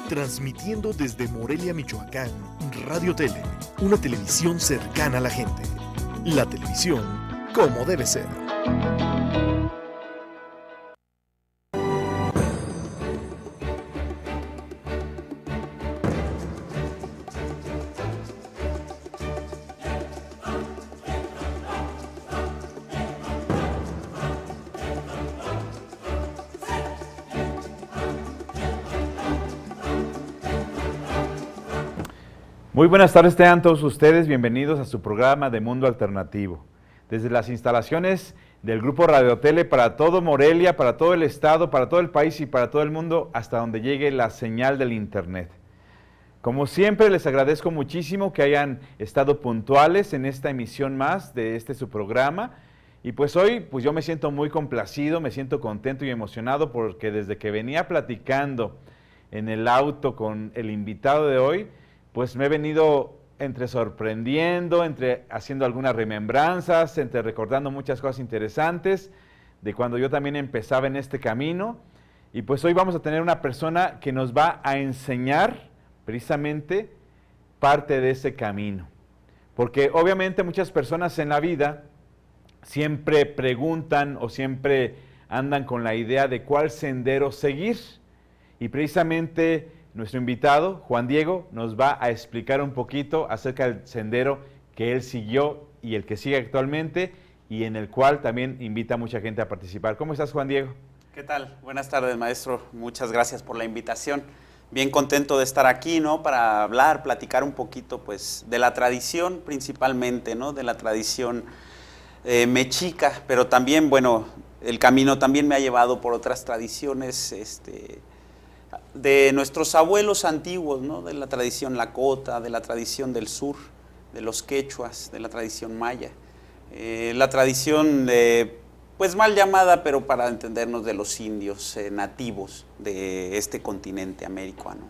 Transmitiendo desde Morelia, Michoacán, Radio Tele, una televisión cercana a la gente. La televisión como debe ser. Muy buenas tardes, tengan todos ustedes bienvenidos a su programa de Mundo Alternativo. Desde las instalaciones del Grupo Radio Tele para todo Morelia, para todo el estado, para todo el país y para todo el mundo, hasta donde llegue la señal del internet. Como siempre, les agradezco muchísimo que hayan estado puntuales en esta emisión más de su programa. Y pues hoy, pues yo me siento muy complacido, me siento contento y emocionado porque desde que venía platicando en el auto con el invitado de hoy, pues me he venido entre sorprendiendo, entre haciendo algunas remembranzas, entre recordando muchas cosas interesantes de cuando yo también empezaba en este camino. Y pues hoy vamos a tener una persona que nos va a enseñar precisamente parte de ese camino. Porque obviamente muchas personas en la vida siempre preguntan o siempre andan con la idea de cuál sendero seguir. Y precisamente nuestro invitado, Juan Diego, nos va a explicar un poquito acerca del sendero que él siguió y el que sigue actualmente y en el cual también invita a mucha gente a participar. ¿Cómo estás, Juan Diego? ¿Qué tal? Buenas tardes, maestro. Muchas gracias por la invitación. Bien contento de estar aquí, ¿no? Para hablar, platicar un poquito, pues, de la tradición principalmente, ¿no? De la tradición mexica, pero también, bueno, el camino también me ha llevado por otras tradiciones, de nuestros abuelos antiguos, ¿no? De la tradición lakota, de la tradición del sur, de los quechuas, de la tradición maya, la tradición, pues mal llamada, pero para entendernos, de los indios nativos de este continente americano.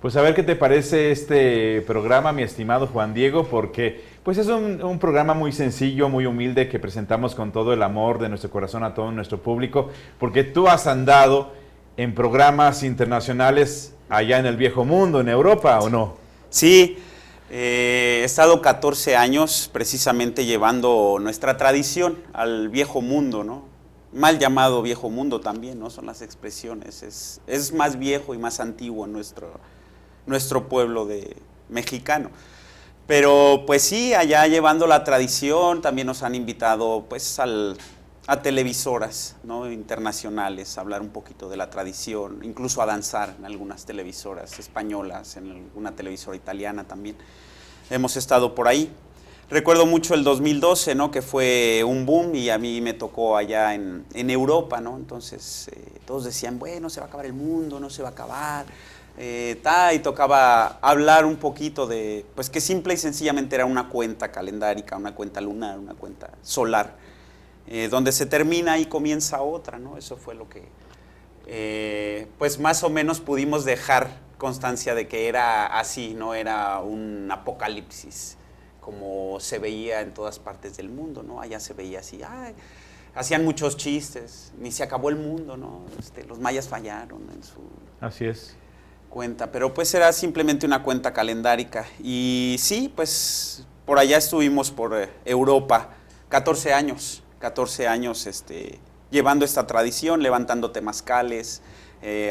Pues a ver qué te parece este programa, mi estimado Juan Diego, porque pues es un programa muy sencillo, muy humilde, que presentamos con todo el amor de nuestro corazón a todo nuestro público, porque tú has andado en programas internacionales allá en el viejo mundo, en Europa, ¿o no? Sí, he estado 14 años precisamente llevando nuestra tradición al viejo mundo, ¿no? Mal llamado viejo mundo también, ¿no? Son las expresiones, es más viejo y más antiguo nuestro pueblo mexicano. Pero pues sí, allá llevando la tradición, también nos han invitado pues a televisoras, ¿no? Internacionales, a hablar un poquito de la tradición, incluso a danzar en algunas televisoras españolas, en alguna televisora italiana también. Hemos estado por ahí. Recuerdo mucho el 2012, ¿no? Que fue un boom y a mí me tocó allá en Europa, ¿no? Entonces todos decían, bueno, se va a acabar el mundo, no se va a acabar, y tocaba hablar un poquito de, pues que simple y sencillamente era una cuenta calendárica, una cuenta lunar, una cuenta solar, donde se termina y comienza otra, ¿no? Eso fue lo que, pues más o menos pudimos dejar constancia de que era así, no era un apocalipsis, como se veía en todas partes del mundo, ¿no? Allá se veía así, hacían muchos chistes, ni se acabó el mundo, ¿no? Los mayas fallaron en su Así es. cuenta, pero pues era simplemente una cuenta calendárica. Y sí, pues por allá estuvimos por Europa, 14 años, llevando esta tradición, levantando temazcales,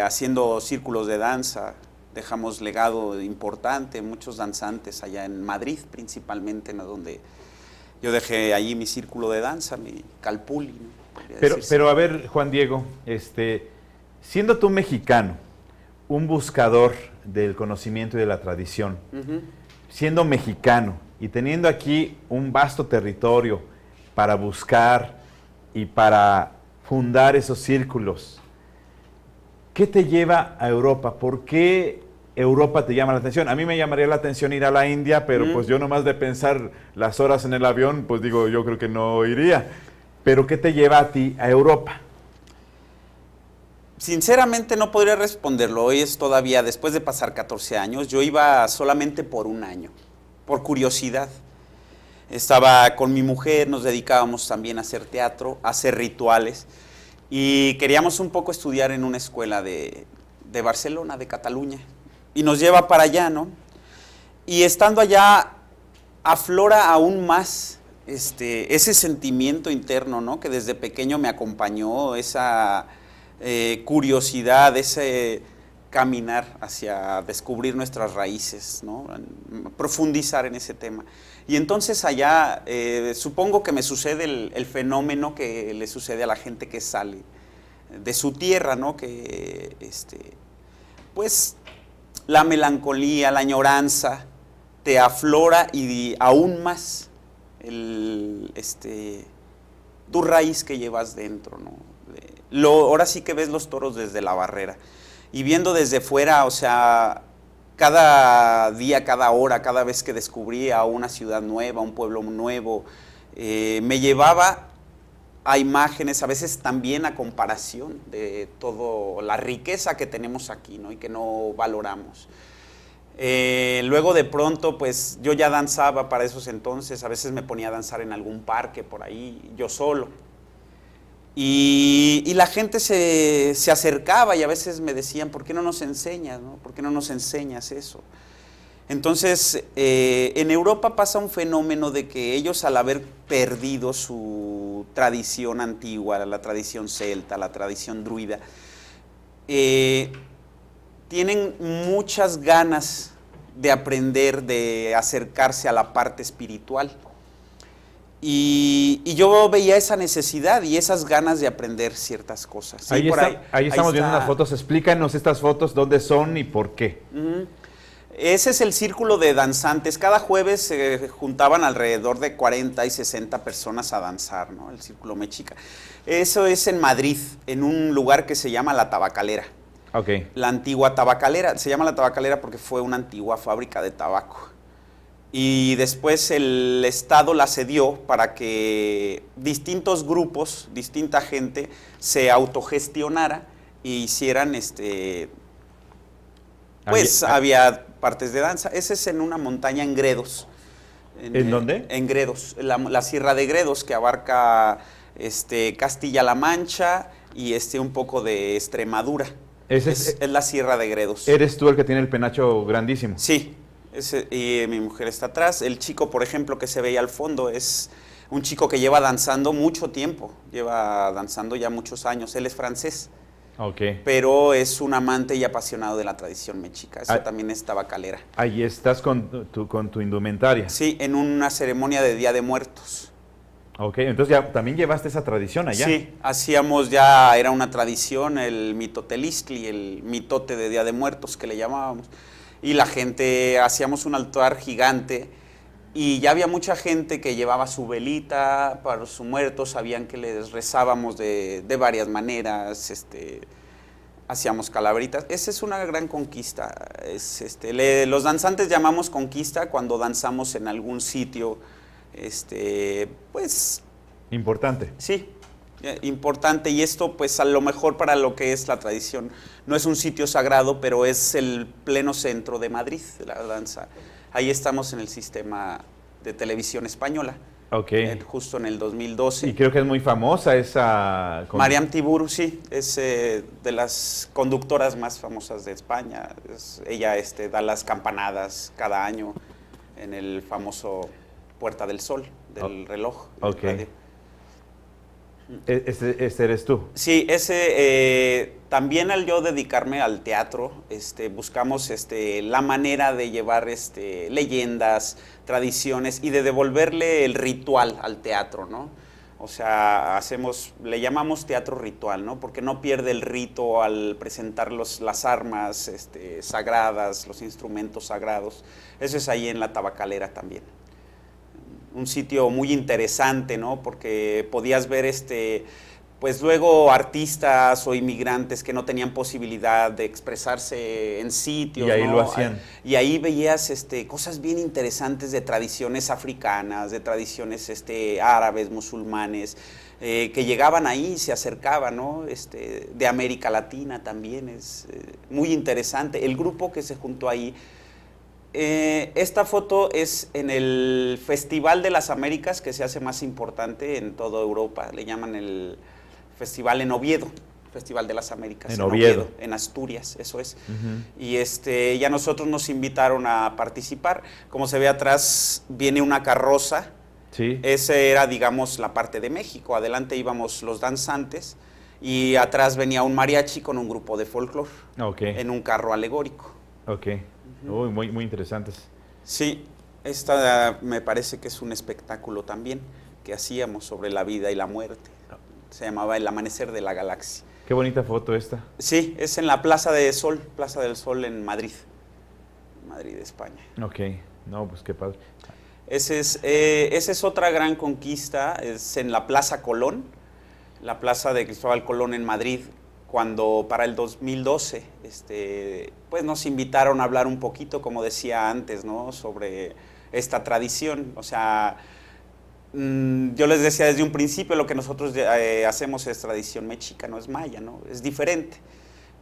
haciendo círculos de danza. Dejamos legado importante, muchos danzantes allá en Madrid principalmente, ¿no? Donde yo dejé allí mi círculo de danza, mi calpulli, ¿no? Pero a ver, Juan Diego, siendo tú mexicano, un buscador del conocimiento y de la tradición, siendo mexicano y teniendo aquí un vasto territorio para buscar y para fundar esos círculos, ¿qué te lleva a Europa? ¿Por qué Europa te llama la atención? A mí me llamaría la atención ir a la India, pero pues yo nomás de pensar las horas en el avión, pues digo, yo creo que no iría. Pero ¿qué te lleva a ti a Europa? Sinceramente no podría responderlo. Hoy es todavía, después de pasar 14 años, yo iba solamente por un año, por curiosidad. Estaba con mi mujer, nos dedicábamos también a hacer teatro, a hacer rituales, y queríamos un poco estudiar en una escuela de Barcelona, de Cataluña. y nos lleva para allá, ¿no? Y estando allá aflora aún más ese sentimiento interno, ¿no? Que desde pequeño me acompañó, esa curiosidad, ese caminar hacia descubrir nuestras raíces, ¿no? Profundizar en ese tema. Y entonces allá supongo que me sucede el fenómeno que le sucede a la gente que sale de su tierra, ¿no? Que pues la melancolía, la añoranza te aflora y aún más tu raíz que llevas dentro, ¿no? Ahora sí que ves los toros desde la barrera y viendo desde fuera, o sea, cada día, cada hora, cada vez que descubría una ciudad nueva, un pueblo nuevo, me llevaba a imágenes, a veces también a comparación de toda la riqueza que tenemos aquí, ¿no? Y que no valoramos. Luego de pronto, pues yo ya danzaba para esos entonces, a veces me ponía a danzar en algún parque por ahí, yo solo. Y la gente se acercaba y a veces me decían, ¿por qué no nos enseñas, no? ¿Por qué no nos enseñas eso? Entonces, en Europa pasa un fenómeno de que ellos, al haber perdido su tradición antigua, la tradición celta, la tradición druida, tienen muchas ganas de aprender, de acercarse a la parte espiritual. Y yo veía esa necesidad y esas ganas de aprender ciertas cosas. ¿Sí? Ahí estamos viendo unas fotos. Explícanos estas fotos, dónde son y por qué. Ese es el círculo de danzantes. Cada jueves se juntaban alrededor de 40 y 60 personas a danzar, ¿no? El Círculo Mexica. Eso es en Madrid, en un lugar que se llama La Tabacalera. Okay. La antigua tabacalera. Se llama La Tabacalera porque fue una antigua fábrica de tabaco. Y después el Estado la cedió para que distintos grupos, distinta gente, se autogestionara y hicieran, pues había partes de danza. Ese es en una montaña en Gredos. ¿En dónde? En Gredos, la Sierra de Gredos, que abarca Castilla-La Mancha y un poco de Extremadura. Es la Sierra de Gredos. ¿Eres tú el que tiene el penacho grandísimo? Sí. Y mi mujer está atrás. El chico, por ejemplo, que se veía al fondo es un chico que lleva danzando mucho tiempo, lleva danzando ya muchos años. Él es francés, pero es un amante y apasionado de la tradición mexica. Eso también es tabacalera. Ahí estás con tu indumentaria. Sí, en una ceremonia de Día de Muertos. Ok, entonces ya también llevaste esa tradición allá. Sí, hacíamos ya, era una tradición, el mitotelistli, el mitote de Día de Muertos que le llamábamos. Y la gente, hacíamos un altar gigante y ya había mucha gente que llevaba su velita para su muerto, sabían que les rezábamos de varias maneras, hacíamos calaveritas. Esa es una gran conquista. Los danzantes llamamos conquista cuando danzamos en algún sitio, pues... Importante. Sí. Importante, y esto pues a lo mejor para lo que es la tradición no es un sitio sagrado, pero es el pleno centro de Madrid, de la danza. Ahí estamos en el sistema de televisión española, justo en el 2012. Y creo que es muy famosa esa... Mariam Tiburu, sí, es de las conductoras más famosas de España. Ella da las campanadas cada año en el famoso Puerta del Sol del reloj. Ese eres tú. Sí, también al yo dedicarme al teatro, buscamos la manera de llevar leyendas, tradiciones y de devolverle el ritual al teatro, ¿no? O sea, le llamamos teatro ritual, ¿no? Porque no pierde el rito al presentar las armas sagradas, los instrumentos sagrados. Eso es ahí en La Tabacalera también. Un sitio muy interesante, ¿no? Porque podías ver pues luego artistas o inmigrantes que no tenían posibilidad de expresarse en sitios. Y ahí ¿no? lo hacían. Y ahí veías cosas bien interesantes de tradiciones africanas, de tradiciones árabes, musulmanes, que llegaban ahí y se acercaban, ¿no? De América Latina también. Es muy interesante. El grupo que se juntó ahí. Esta foto es en el Festival de las Américas, que se hace más importante en toda Europa. Le llaman el festival en Oviedo. Festival de las Américas. En Oviedo. En Asturias, eso es. Ujú. Y ya nosotros nos invitaron a participar. Como se ve atrás, viene una carroza. Sí. Ese era, digamos, la parte de México. Adelante íbamos los danzantes y atrás venía un mariachi con un grupo de folclore Ok. en un carro alegórico. Ok. Uy, muy, muy interesantes. Sí, esta me parece que es un espectáculo también que hacíamos sobre la vida y la muerte. Se llamaba El Amanecer de la Galaxia. Qué bonita foto esta. Sí, es en la Plaza del Sol en Madrid, España. Ok. No, pues qué padre. Esa es otra gran conquista, es en la Plaza Colón, la Plaza de Cristóbal Colón en Madrid, cuando para el 2012 pues nos invitaron a hablar un poquito, como decía antes, ¿no? Sobre esta tradición. O sea, yo les decía desde un principio, lo que nosotros hacemos es tradición mexica, no es maya, ¿no? Es diferente.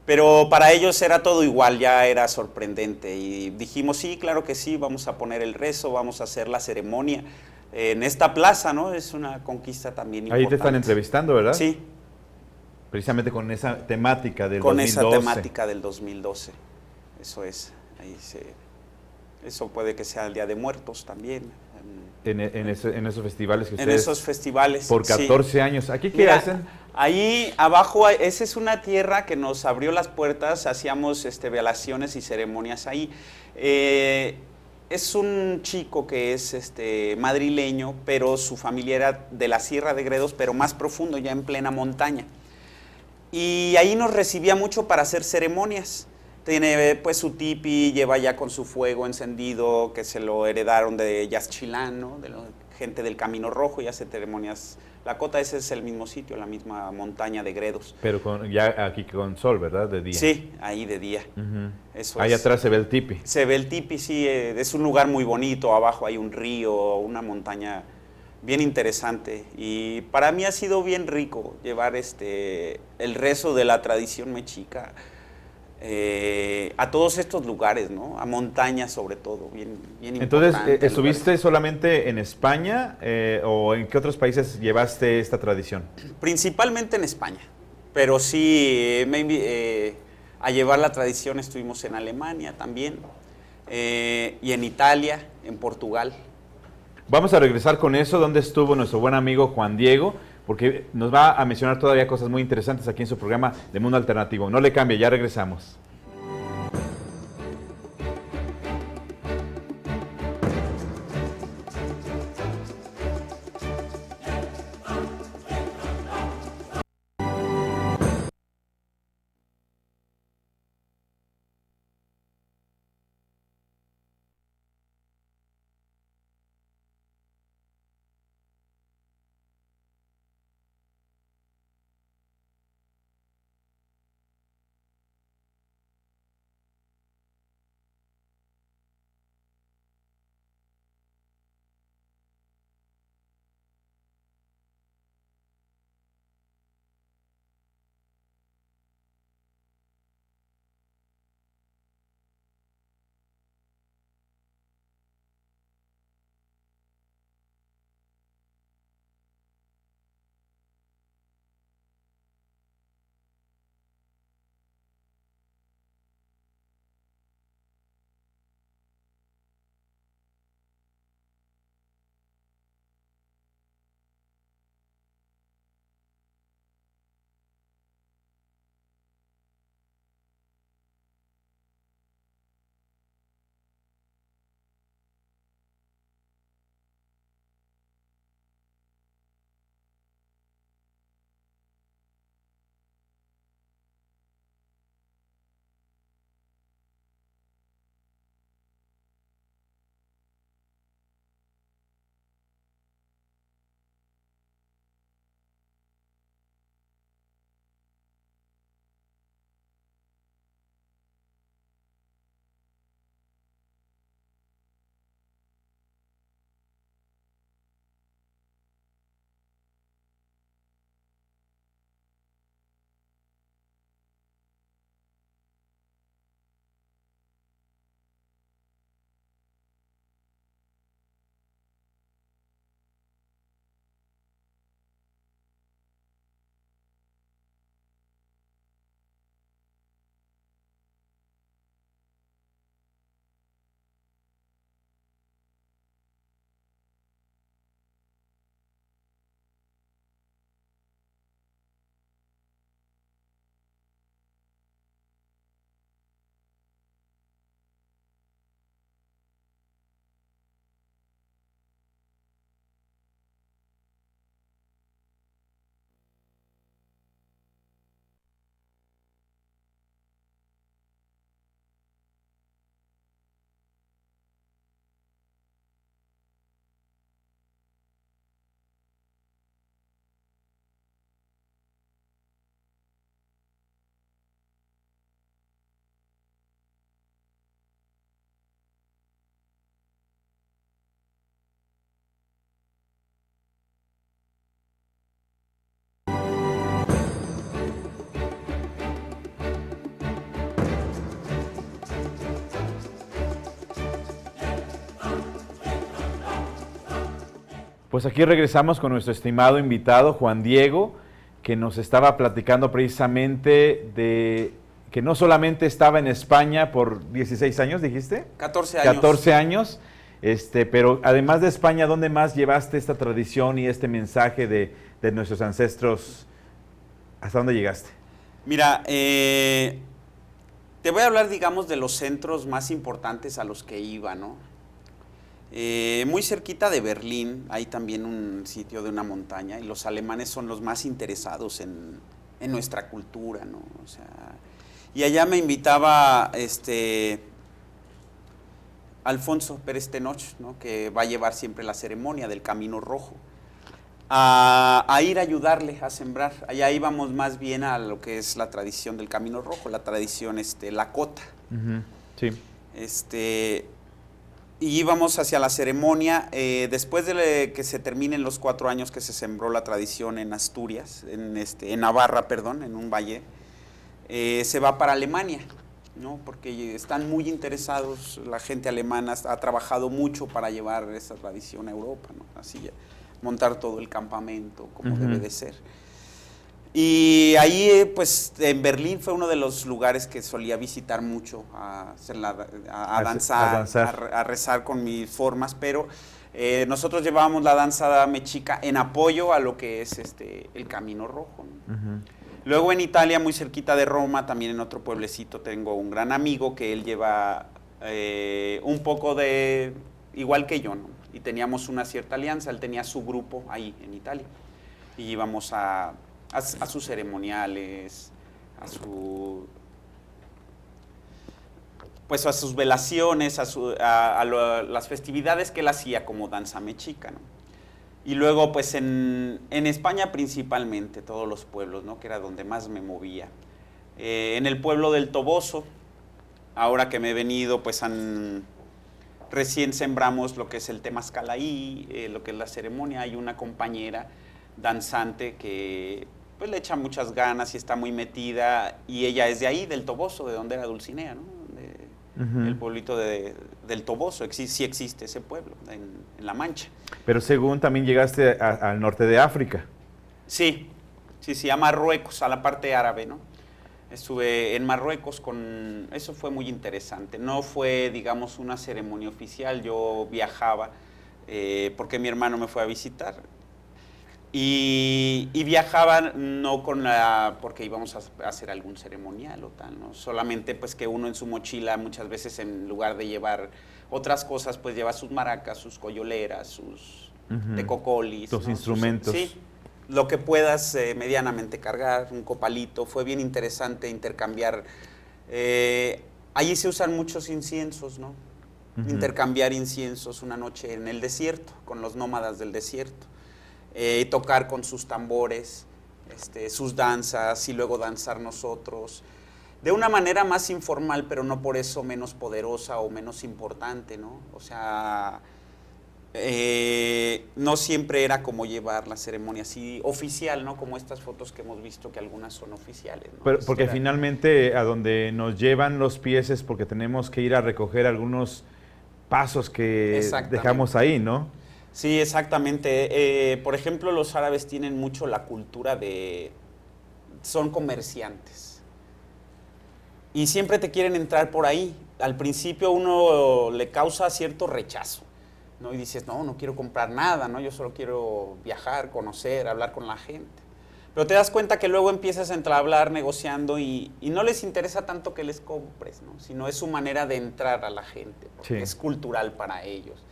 Pero para ellos era todo igual, ya era sorprendente. Y dijimos, sí, claro que sí, vamos a poner el rezo, vamos a hacer la ceremonia en esta plaza, ¿no? Es una conquista también importante. Ahí te están entrevistando, ¿verdad? Sí. Precisamente con esa temática del Con 2012. esa temática del 2012. Eso es. Eso puede que sea el Día de Muertos también. En esos festivales que En ustedes... esos festivales. Por 14 sí. años. ¿Aquí qué Mira, hacen? Ahí abajo, esa es una tierra que nos abrió las puertas, hacíamos velaciones y ceremonias ahí. Es un chico que es madrileño, pero su familia era de la Sierra de Gredos, pero más profundo, ya en plena montaña. Y ahí nos recibía mucho para hacer ceremonias. Tiene pues su tipi, lleva ya con su fuego encendido, que se lo heredaron de Yaxchilán, ¿no? De la gente del Camino Rojo, y hace ceremonias. La Cota, ese es el mismo sitio, la misma montaña de Gredos. Pero ya aquí con sol, ¿verdad? De día. Sí, ahí de día. Eso ahí es. atrás se ve el tipi. Se ve el tipi, sí, es un lugar muy bonito, abajo hay un río, una montaña bien interesante. Y para mí ha sido bien rico llevar el rezo de la tradición mexica a todos estos lugares, ¿no? A montañas sobre todo, bien Entonces, importante. ¿estuviste solamente en España o en qué otros países llevaste esta tradición? Principalmente en España, pero sí a llevar la tradición estuvimos en Alemania también, y en Italia, en Portugal. Vamos a regresar con eso, donde estuvo nuestro buen amigo Juan Diego, porque nos va a mencionar todavía cosas muy interesantes aquí en su programa de Mundo Alternativo. No le cambie, ya regresamos. Pues aquí regresamos con nuestro estimado invitado, Juan Diego, que nos estaba platicando precisamente de que no solamente estaba en España por 16 años, ¿dijiste? 14 años. 14 años, pero además de España, ¿dónde más llevaste esta tradición y este mensaje de nuestros ancestros? ¿Hasta dónde llegaste? Mira, te voy a hablar, digamos, de los centros más importantes a los que iba, ¿no? Muy cerquita de Berlín hay también un sitio de una montaña y los alemanes son los más interesados en nuestra cultura, ¿no? O sea, y allá me invitaba Alfonso Pérez Tenoch, ¿no? Que va a llevar siempre la ceremonia del Camino Rojo, a ir a ayudarle a sembrar. Allá íbamos más bien a lo que es la tradición del Camino Rojo, la tradición lakota. Uh-huh. Sí. Y íbamos hacia la ceremonia, después de que se terminen los 4 años que se sembró la tradición en Asturias, en Navarra, perdón, en un valle, se va para Alemania, ¿no? Porque están muy interesados, la gente alemana ha trabajado mucho para llevar esa tradición a Europa, ¿no? Así, montar todo el campamento como debe de ser. Y ahí, pues, en Berlín fue uno de los lugares que solía visitar mucho, a danzar, a rezar con mis formas, pero nosotros llevábamos la danza mexica en apoyo a lo que es el Camino Rojo, ¿no? Uh-huh. Luego en Italia, muy cerquita de Roma, también en otro pueblecito, tengo un gran amigo que él lleva un poco de, igual que yo, ¿no? Y teníamos una cierta alianza, él tenía su grupo ahí en Italia, y íbamos a sus ceremoniales, a sus velaciones, a las festividades que él hacía como danza mexica, ¿no? Y luego, pues, en España principalmente, todos los pueblos, ¿no? Que era donde más me movía. En el pueblo del Toboso, ahora que me he venido, pues, recién sembramos lo que es el temazcal ahí, lo que es la ceremonia. Hay una compañera danzante que pues le echa muchas ganas y está muy metida, y ella es de ahí, del Toboso, de donde era Dulcinea, ¿no? El pueblito del Toboso, sí existe ese pueblo, en La Mancha. Pero según también llegaste al norte de África. Sí, a Marruecos, a la parte árabe, ¿no? Estuve en Marruecos eso fue muy interesante. No fue, digamos, una ceremonia oficial, yo viajaba porque mi hermano me fue a visitar. Y viajaba no porque íbamos a hacer algún ceremonial o tal, ¿no? Solamente pues que uno en su mochila muchas veces, en lugar de llevar otras cosas, pues lleva sus maracas, sus coyoleras, sus tecocolis, tus, ¿no? Instrumentos. Sí, lo que puedas medianamente cargar, un copalito. Fue bien interesante intercambiar. Allí se usan muchos inciensos, ¿no? Intercambiar inciensos una noche en el desierto, con los nómadas del desierto. Tocar con sus tambores, sus danzas, y luego danzar nosotros, de una manera más informal, pero no por eso menos poderosa o menos importante, ¿no? O sea, no siempre era como llevar la ceremonia así oficial, ¿no? Como estas fotos que hemos visto, que algunas son oficiales, ¿no? Pero, porque finalmente a donde nos llevan los pies es porque tenemos que ir a recoger algunos pasos que dejamos ahí, ¿no? Sí, exactamente. Por ejemplo, los árabes tienen mucho la cultura son comerciantes. Y siempre te quieren entrar por ahí. Al principio uno le causa cierto rechazo, ¿no? Y dices, no quiero comprar nada, ¿no? Yo solo quiero viajar, conocer, hablar con la gente. Pero te das cuenta que luego empiezas a entablar negociando y no les interesa tanto que les compres, ¿no? Sino es su manera de entrar a la gente, porque es cultural para ellos.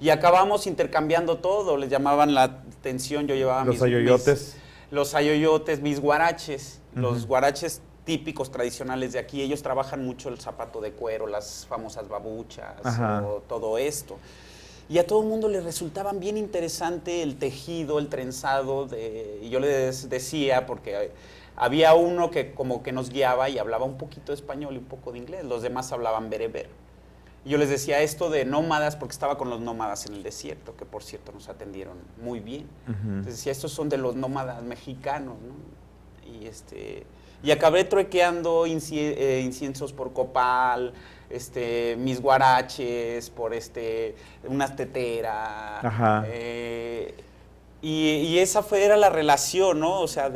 Y acabamos intercambiando todo, les llamaban la atención, yo llevaba los ayoyotes. Los ayoyotes, mis guaraches, los guaraches típicos, tradicionales de aquí. Ellos trabajan mucho el zapato de cuero, las famosas babuchas, o todo esto. Y a todo el mundo les resultaban bien interesante el tejido, el trenzado. Y yo les decía, porque había uno que como que nos guiaba y hablaba un poquito de español y un poco de inglés, los demás hablaban bereber. Y yo les decía esto de nómadas, porque estaba con los nómadas en el desierto, que por cierto nos atendieron muy bien. Entonces decía, estos son de los nómadas mexicanos, ¿no? Y acabé truequeando inciensos por copal, mis guaraches, por una tetera. Ajá. Y esa era la relación, ¿no? O sea,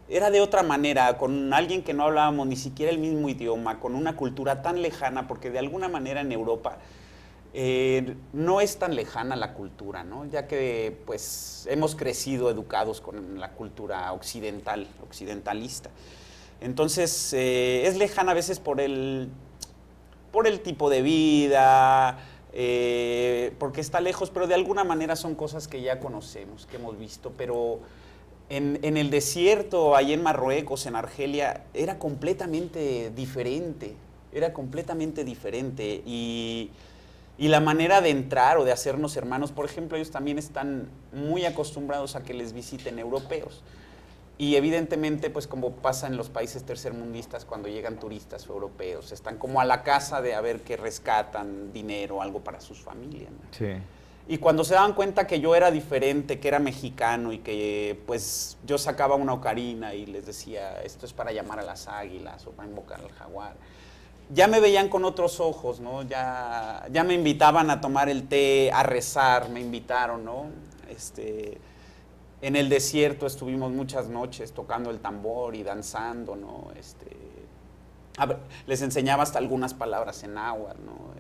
era de otra manera, con alguien que no hablábamos ni siquiera el mismo idioma, con una cultura tan lejana, porque de alguna manera en Europa no es tan lejana la cultura, ¿no? Ya que pues hemos crecido educados con la cultura occidentalista. Entonces es lejana a veces por el tipo de vida, porque está lejos, pero de alguna manera son cosas que ya conocemos, que hemos visto, pero en el desierto, ahí en Marruecos, en Argelia, era completamente diferente, y la manera de entrar o de hacernos hermanos, por ejemplo, ellos también están muy acostumbrados a que les visiten europeos. Y evidentemente, pues como pasa en los países tercermundistas cuando llegan turistas europeos, están como a la casa de a ver qué rescatan, dinero, algo para sus familias, ¿no? Sí. Y cuando se daban cuenta que yo era diferente, que era mexicano y que pues yo sacaba una ocarina y les decía, esto es para llamar a las águilas o para invocar al jaguar, ya me veían con otros ojos, ¿no? Ya me invitaban a tomar el té, a rezar, me invitaron, ¿no? En el desierto estuvimos muchas noches tocando el tambor y danzando, ¿no? Les enseñaba hasta algunas palabras en náhuatl, ¿no?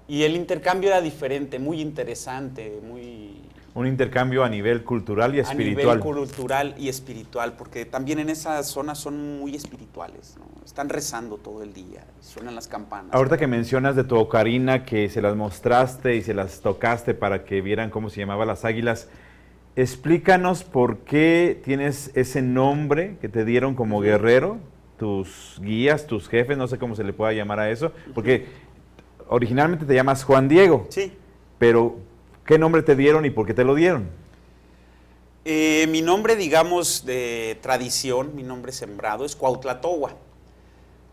Y el intercambio era diferente, muy interesante, Un intercambio a nivel cultural y espiritual. A nivel cultural y espiritual, porque también en esa zona son muy espirituales, ¿no? Están rezando todo el día, suenan las campanas. Ahorita que mencionas de tu ocarina, que se las mostraste y se las tocaste para que vieran cómo se llamaban las águilas, explícanos por qué tienes ese nombre que te dieron como guerrero, tus guías, tus jefes, no sé cómo se le pueda llamar a eso, porque originalmente te llamas Juan Diego. Sí. Pero, ¿qué nombre te dieron y por qué te lo dieron? Mi nombre, digamos, de tradición, mi nombre sembrado es Cuautlatogua,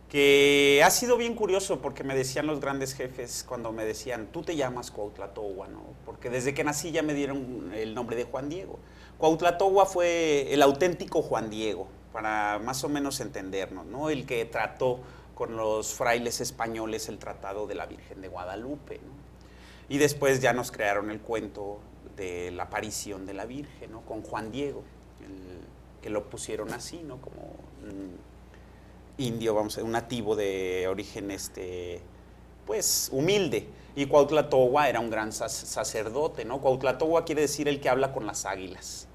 que ha sido bien curioso porque me decían los grandes jefes cuando me decían, tú te llamas Cuautlatogua, ¿no? Porque desde que nací ya me dieron el nombre de Juan Diego. Cuautlatogua fue el auténtico Juan Diego, para más o menos entendernos, ¿no? El que trató con los frailes españoles el Tratado de la Virgen de Guadalupe, ¿no? Y después ya nos crearon el cuento de la aparición de la Virgen, ¿no? Con Juan Diego, que lo pusieron así, ¿no? Como indio, vamos a decir, un nativo de origen pues humilde. Y Cuautlatogua era un gran sacerdote, ¿no? Cuautlatogua quiere decir el que habla con las águilas,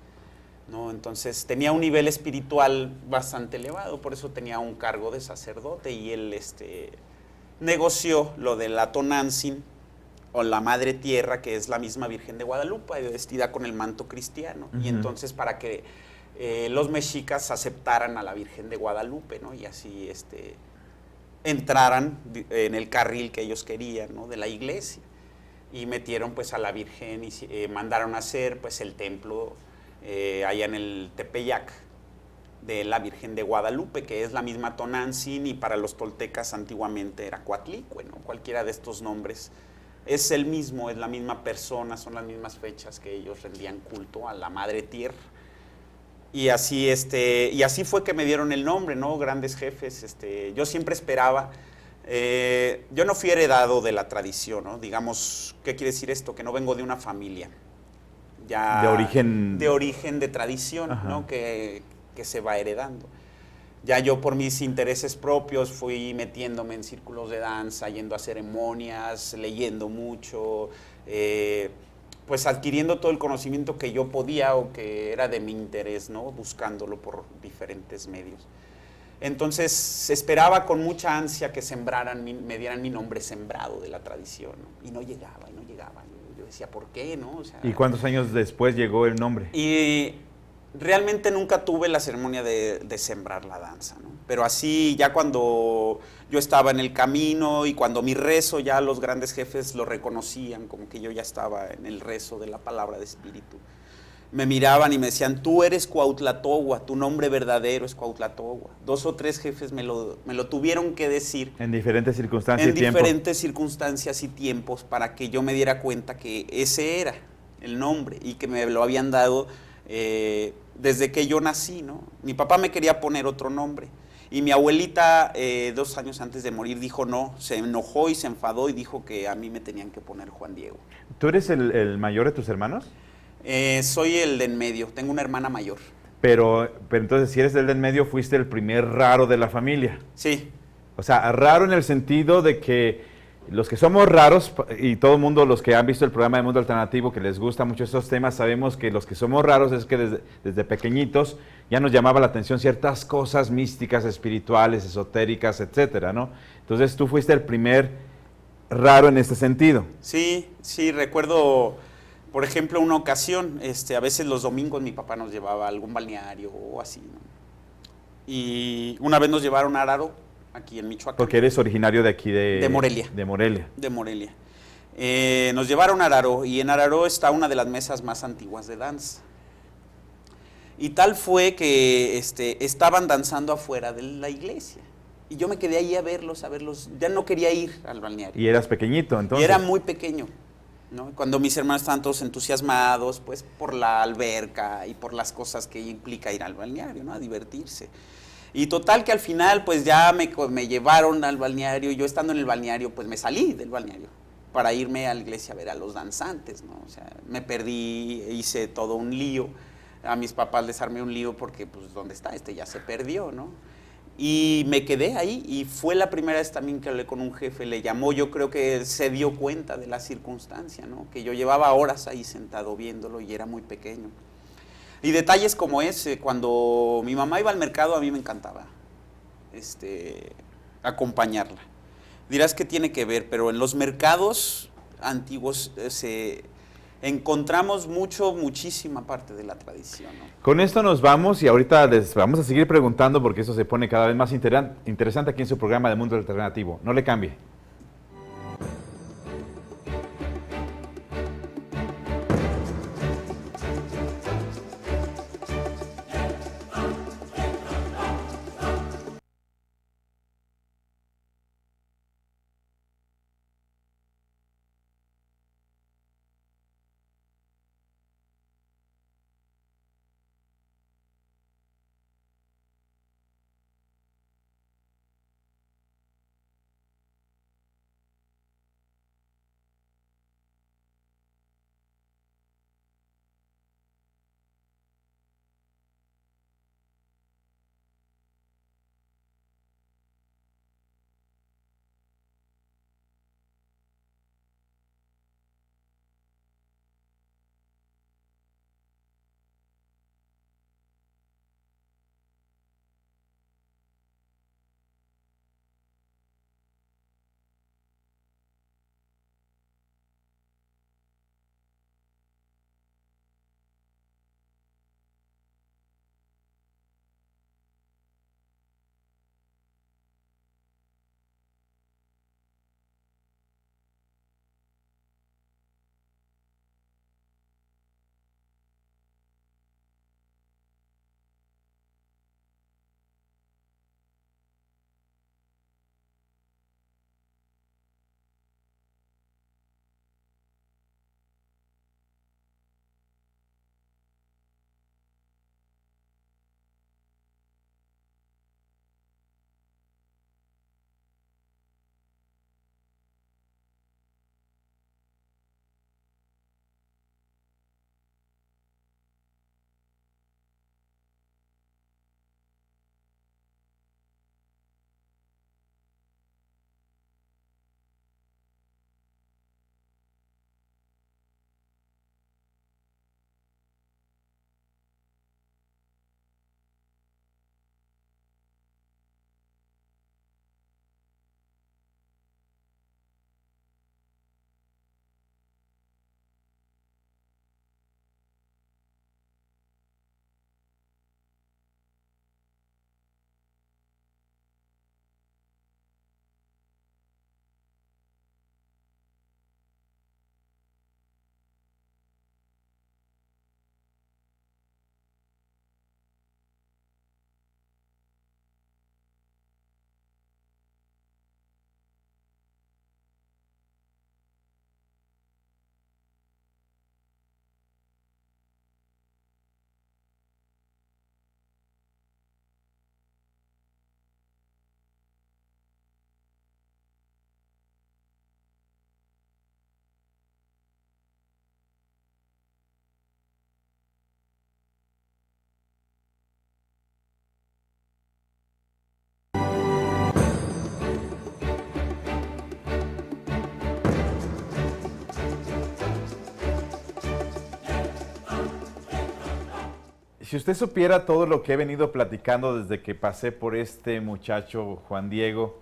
¿no? Entonces tenía un nivel espiritual bastante elevado, por eso tenía un cargo de sacerdote, y él negoció lo de la Tonantzin, o la Madre Tierra, que es la misma Virgen de Guadalupe, vestida con el manto cristiano. Y entonces para que los mexicas aceptaran a la Virgen de Guadalupe, ¿no? Y así entraran en el carril que ellos querían, ¿no? De la iglesia. Y metieron pues a la Virgen y mandaron a hacer pues el templo allá en el Tepeyac de la Virgen de Guadalupe, que es la misma Tonantzin, y para los toltecas antiguamente era Coatlicue, ¿no? Cualquiera de estos nombres es el mismo, es la misma persona, son las mismas fechas que ellos rendían culto a la Madre Tierra. Y así, y así fue que me dieron el nombre, ¿no? Grandes jefes. Yo siempre esperaba, yo no fui heredado de la tradición, ¿no? Digamos, ¿qué quiere decir esto? Que no vengo de una familia ya de origen de tradición, ¿no? Que se va heredando. Ya yo por mis intereses propios fui metiéndome en círculos de danza, yendo a ceremonias, leyendo mucho, pues adquiriendo todo el conocimiento que yo podía o que era de mi interés, ¿no? Buscándolo por diferentes medios. Entonces esperaba con mucha ansia que me dieran mi nombre sembrado de la tradición, ¿no? Y no llegaba. Yo decía, ¿por qué, no? O sea, ¿y cuántos años después llegó el nombre? Y realmente nunca tuve la ceremonia de sembrar la danza, ¿no? Pero así ya cuando yo estaba en el camino y cuando mi rezo, ya los grandes jefes lo reconocían, como que yo ya estaba en el rezo de la palabra de espíritu. Me miraban y me decían, tú eres Cuautlatogua, tu nombre verdadero es Cuautlatogua. 2 o 3 jefes me lo tuvieron que decir. En diferentes circunstancias y tiempos. En diferentes circunstancias y tiempos, para que yo me diera cuenta que ese era el nombre y que me lo habían dado desde que yo nací, ¿no? Mi papá me quería poner otro nombre. Y mi abuelita, 2 años antes de morir, dijo no, se enojó y se enfadó y dijo que a mí me tenían que poner Juan Diego. ¿Tú eres el mayor de tus hermanos? Soy el de en medio, tengo una hermana mayor. Pero entonces, si eres el del medio, fuiste el primer raro de la familia. Sí. O sea, raro en el sentido de que los que somos raros, y todo el mundo, los que han visto el programa de Mundo Alternativo, que les gustan mucho estos temas, sabemos que los que somos raros es que desde pequeñitos ya nos llamaba la atención ciertas cosas místicas, espirituales, esotéricas, etcétera, ¿no? Entonces tú fuiste el primer raro en este sentido. Sí, recuerdo, por ejemplo, una ocasión, a veces los domingos mi papá nos llevaba a algún balneario o así, ¿no? Y una vez nos llevaron a Araro, aquí en Michoacán. Porque eres originario de aquí de Morelia. De Morelia. De Morelia. Nos llevaron a Araro y en Araro está una de las mesas más antiguas de danza. Y tal fue que estaban danzando afuera de la iglesia. Y yo me quedé ahí a verlos, ya no quería ir al balneario. Y eras pequeñito, entonces. Y era muy pequeño, ¿no? Cuando mis hermanos estaban todos entusiasmados, pues por la alberca y por las cosas que implica ir al balneario, ¿no? A divertirse. Y total que al final pues ya me llevaron al balneario, y yo estando en el balneario pues me salí del balneario para irme a la iglesia a ver a los danzantes, ¿no? O sea, me perdí, hice todo un lío, a mis papás les armé un lío porque pues ¿dónde está? Ya se perdió, ¿no? Y me quedé ahí y fue la primera vez también que hablé con un jefe, le llamó, yo creo que se dio cuenta de la circunstancia, ¿no? Que yo llevaba horas ahí sentado viéndolo y era muy pequeño. Y detalles como ese, cuando mi mamá iba al mercado, a mí me encantaba acompañarla. Dirás que tiene que ver, pero en los mercados antiguos encontramos muchísima parte de la tradición, ¿no? Con esto nos vamos y ahorita les vamos a seguir preguntando porque eso se pone cada vez más interesante aquí en su programa de Mundo Alternativo. No le cambie. Si usted supiera todo lo que he venido platicando desde que pasé por este muchacho Juan Diego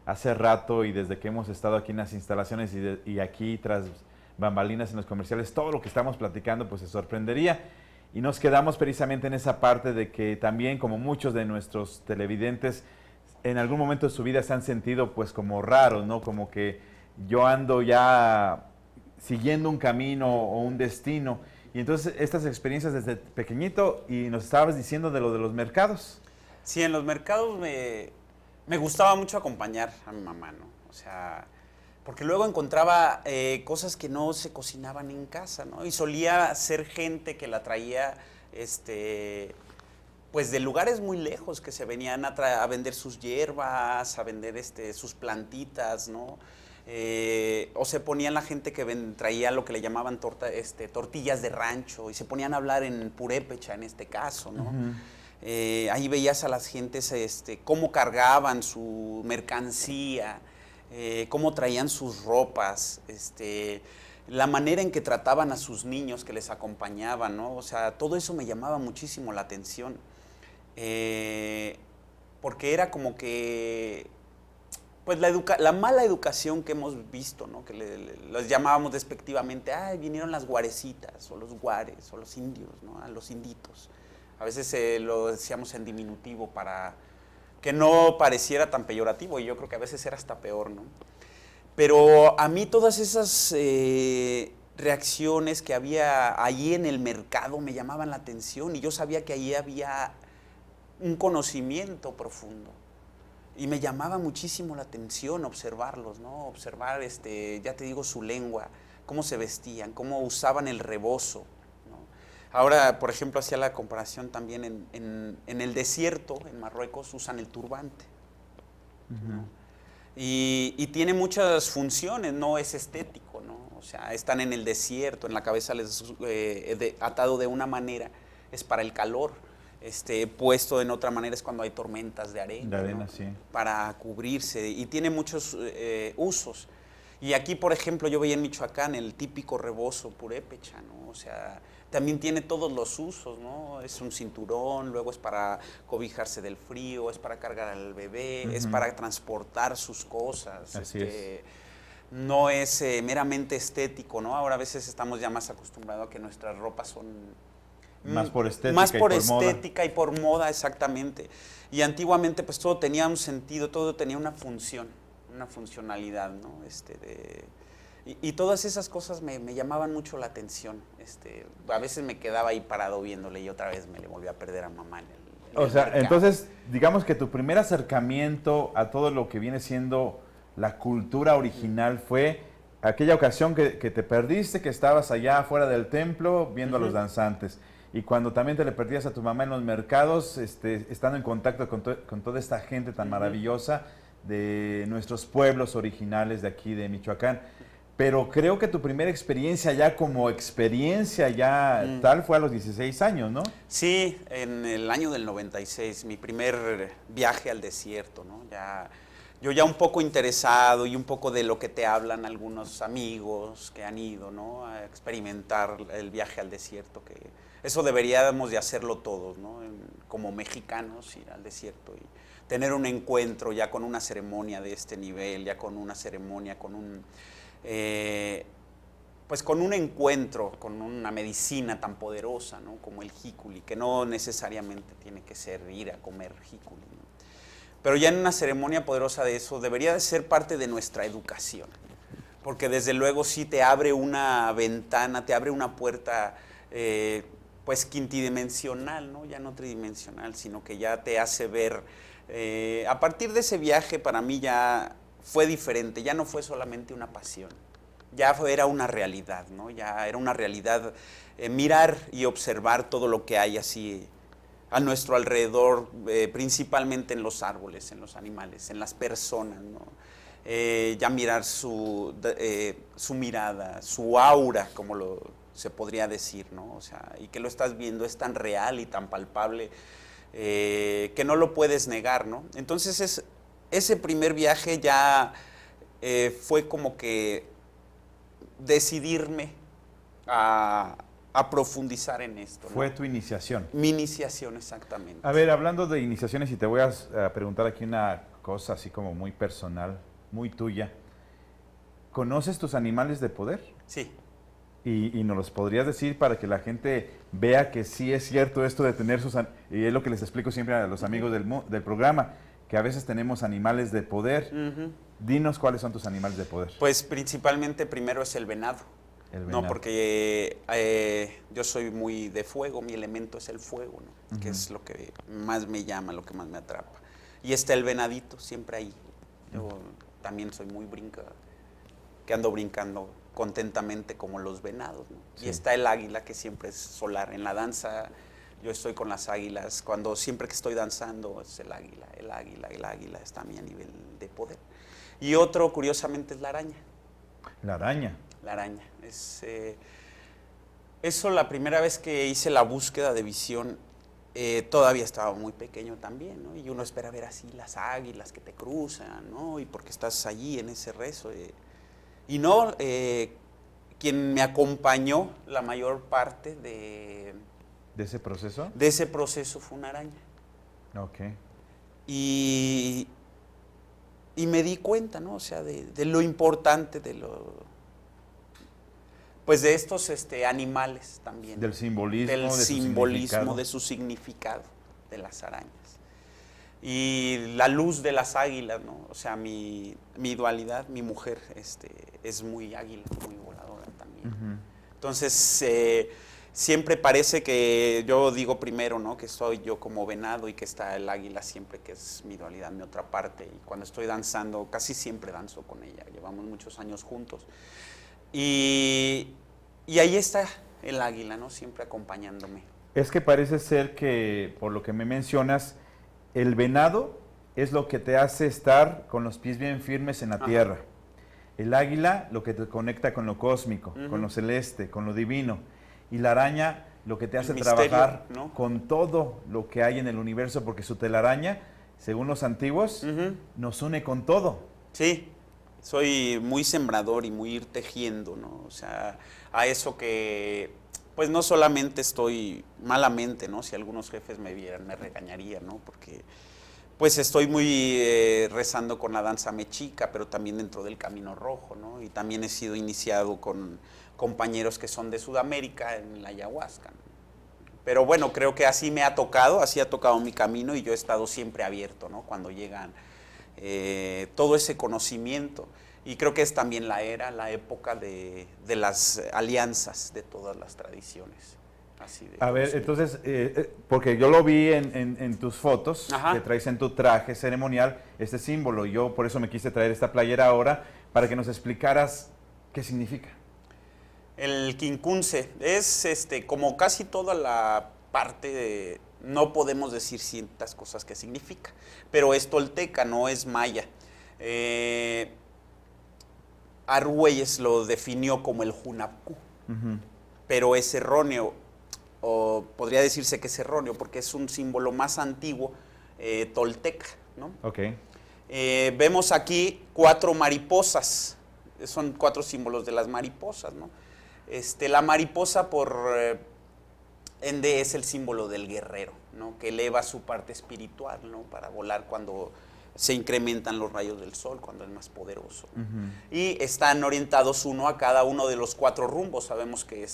hace rato y desde que hemos estado aquí en las instalaciones y aquí tras bambalinas en los comerciales, todo lo que estamos platicando pues se sorprendería. Y nos quedamos precisamente en esa parte de que también, como muchos de nuestros televidentes, en algún momento de su vida se han sentido pues como raros, ¿no? Como que yo ando ya siguiendo un camino o un destino. Y entonces estas experiencias desde pequeñito, y nos estabas diciendo de lo de los mercados. Sí, en los mercados me gustaba mucho acompañar a mi mamá, ¿no? O sea, porque luego encontraba cosas que no se cocinaban en casa, ¿no? Y solía ser gente que la traía, pues de lugares muy lejos, que se venían a vender sus hierbas, a vender sus plantitas, ¿no? O se ponían la gente que traía lo que le llamaban tortillas de rancho y se ponían a hablar en purépecha en este caso, ¿no? Ahí veías a las gentes cómo cargaban su mercancía, cómo traían sus ropas, la manera en que trataban a sus niños que les acompañaban, ¿no? O sea, todo eso me llamaba muchísimo la atención, porque era como que pues la mala educación que hemos visto, ¿no? Que los llamábamos despectivamente, ay, vinieron las guarecitas, o los guares, o los indios, ¿no? A los inditos. A veces lo decíamos en diminutivo para que no pareciera tan peyorativo, y yo creo que a veces era hasta peor, ¿no? Pero a mí todas esas reacciones que había ahí en el mercado me llamaban la atención, y yo sabía que ahí había un conocimiento profundo. Y me llamaba muchísimo la atención observarlos, ¿no? Observar, ya te digo, su lengua, cómo se vestían, cómo usaban el rebozo, ¿no? Ahora, por ejemplo, hacía la comparación también en el desierto, en Marruecos, usan el turbante, ¿no? Y tiene muchas funciones, no es estético, ¿no? O sea, están en el desierto, en la cabeza les atado de una manera, es para el calor. Puesto en otra manera es cuando hay tormentas de arena, ¿no? Sí. Para cubrirse, y tiene muchos usos. Y aquí, por ejemplo, yo veía en Michoacán el típico rebozo purépecha, ¿no? O sea, también tiene todos los usos, ¿no? Es un cinturón, luego es para cobijarse del frío, es para cargar al bebé, es para transportar sus cosas. Así es. No es meramente estético, ¿no? Ahora a veces estamos ya más acostumbrados a que nuestras ropas son más por estética, y por moda, exactamente. Y antiguamente pues todo tenía un sentido, todo tenía una función, una funcionalidad, ¿no? Y todas esas cosas me llamaban mucho la atención. A veces me quedaba ahí parado viéndole y otra vez me le volví a perder a mamá en el mercado. Entonces, digamos que tu primer acercamiento a todo lo que viene siendo la cultura original fue aquella ocasión que te perdiste, que estabas allá afuera del templo viendo a los danzantes. Y cuando también te le perdías a tu mamá en los mercados, estando en contacto con toda esta gente tan maravillosa de nuestros pueblos originales de aquí de Michoacán. Pero creo que tu primera experiencia ya como experiencia ya tal fue a los 16 años, ¿no? Sí, en el año del 96, mi primer viaje al desierto, ¿no? Yo ya un poco interesado y un poco de lo que te hablan algunos amigos que han ido, ¿no? A experimentar el viaje al desierto, que eso deberíamos de hacerlo todos, ¿no? Como mexicanos, ir al desierto y tener un encuentro ya con una ceremonia de este nivel, ya con una ceremonia, pues con un encuentro, con una medicina tan poderosa, ¿no? Como el jículi, que no necesariamente tiene que ser ir a comer jículi, ¿no? Pero ya en una ceremonia poderosa de eso debería de ser parte de nuestra educación, porque desde luego sí te abre una ventana, te abre una puerta pues quintidimensional, ¿no? Ya no tridimensional, sino que ya te hace ver, a partir de ese viaje para mí ya fue diferente, ya no fue solamente una pasión, ya era una realidad, ¿no? Ya era una realidad mirar y observar todo lo que hay así a nuestro alrededor, principalmente en los árboles, en los animales, en las personas, ¿no? Ya mirar su mirada, su aura, como se podría decir, ¿no? O sea, y que lo estás viendo es tan real y tan palpable que no lo puedes negar, ¿no? Entonces ese primer viaje ya fue como que decidirme a a profundizar en esto, ¿no? Fue tu iniciación. Mi iniciación, exactamente. A ver, hablando de iniciaciones, y te voy a preguntar aquí una cosa así como muy personal, muy tuya. ¿Conoces tus animales de poder? Sí. Y nos los podrías decir para que la gente vea que sí es cierto esto de tener y es lo que les explico siempre a los amigos del programa, que a veces tenemos animales de poder. Dinos cuáles son tus animales de poder. Pues principalmente primero es el venado. El venado. No, porque yo soy muy de fuego, mi elemento es el fuego, ¿no? Que es lo que más me llama, lo que más me atrapa. Y está el venadito, siempre ahí. Yo también soy muy que ando brincando contentamente como los venados, ¿no? Sí. Y está el águila, que siempre es solar. En la danza yo estoy con las águilas, siempre que estoy danzando es el águila está a mi nivel de poder. Y otro, curiosamente, es la araña. La araña. La araña. Eso la primera vez que hice la búsqueda de visión, todavía estaba muy pequeño también, ¿no? Y uno espera ver así las águilas que te cruzan, ¿no? Y porque estás allí en ese rezo. Y no, quien me acompañó la mayor parte ¿De ese proceso? De ese proceso fue una araña. Ok. Y me di cuenta, ¿no? O sea, de lo importante pues de estos animales también. Del simbolismo, de su significado, de las arañas. Y la luz de las águilas, ¿no? O sea, mi dualidad, mi mujer, es muy águila, muy voladora también. Entonces, siempre parece que yo digo primero, ¿no? Que soy yo como venado y que está el águila siempre, que es mi dualidad, mi otra parte. Y cuando estoy danzando, casi siempre danzo con ella. Llevamos muchos años juntos. Y ahí está el águila, ¿no? Siempre acompañándome. Es que parece ser que, por lo que me mencionas, el venado es lo que te hace estar con los pies bien firmes en la tierra. El águila, lo que te conecta con lo cósmico, con lo celeste, con lo divino. Y la araña, lo que te hace trabajar, ¿no? Con todo lo que hay en el universo, porque su telaraña, según los antiguos, nos une con todo. Sí, soy muy sembrador y muy ir tejiendo, ¿no? O sea, a eso que, pues no solamente estoy malamente, ¿no? Si algunos jefes me vieran, me regañarían, ¿no? Porque pues estoy muy rezando con la danza mexica, pero también dentro del Camino Rojo, ¿no? Y también he sido iniciado con compañeros que son de Sudamérica en la ayahuasca, ¿no? Pero bueno, creo que así me ha tocado, así ha tocado mi camino y yo he estado siempre abierto, ¿no? Cuando llegan todo ese conocimiento. Y creo que es también la época de las alianzas de todas las tradiciones. Así de a ver, entonces, porque yo lo vi en tus fotos, que traes en tu traje ceremonial este símbolo. Yo por eso me quise traer esta playera ahora, para que nos explicaras qué significa. El quincunce es como casi toda la parte no podemos decir ciertas cosas que significa, pero es tolteca, no es maya. Argüelles lo definió como el Hunapku, pero es erróneo, o podría decirse que es erróneo, porque es un símbolo más antiguo tolteca, ¿no? Okay. Vemos aquí 4 mariposas, son 4 símbolos de las mariposas, ¿no? La mariposa por ende es el símbolo del guerrero, ¿no? Que eleva su parte espiritual, ¿no? Para volar cuando se incrementan los rayos del sol, cuando es más poderoso, ¿no? Y están orientados uno a cada uno de los 4 rumbos. Sabemos que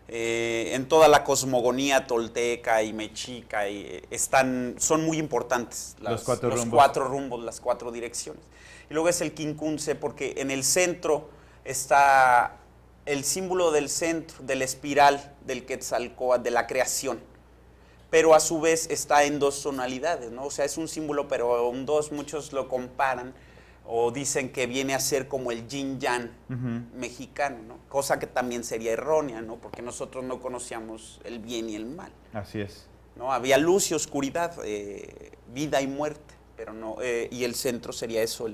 en toda la cosmogonía tolteca y mexica son muy importantes los 4 rumbos, las 4 direcciones. Y luego es el quincunce, porque en el centro está el símbolo del centro, de la espiral del Quetzalcóatl, de la creación, pero a su vez está en 2 tonalidades, ¿no? O sea, es un símbolo, pero un 2, muchos lo comparan o dicen que viene a ser como el yin-yang mexicano, ¿no? Cosa que también sería errónea, ¿no? Porque nosotros no conocíamos el bien y el mal. Así es. ¿No? Había luz y oscuridad, vida y muerte, pero no, y el centro sería eso,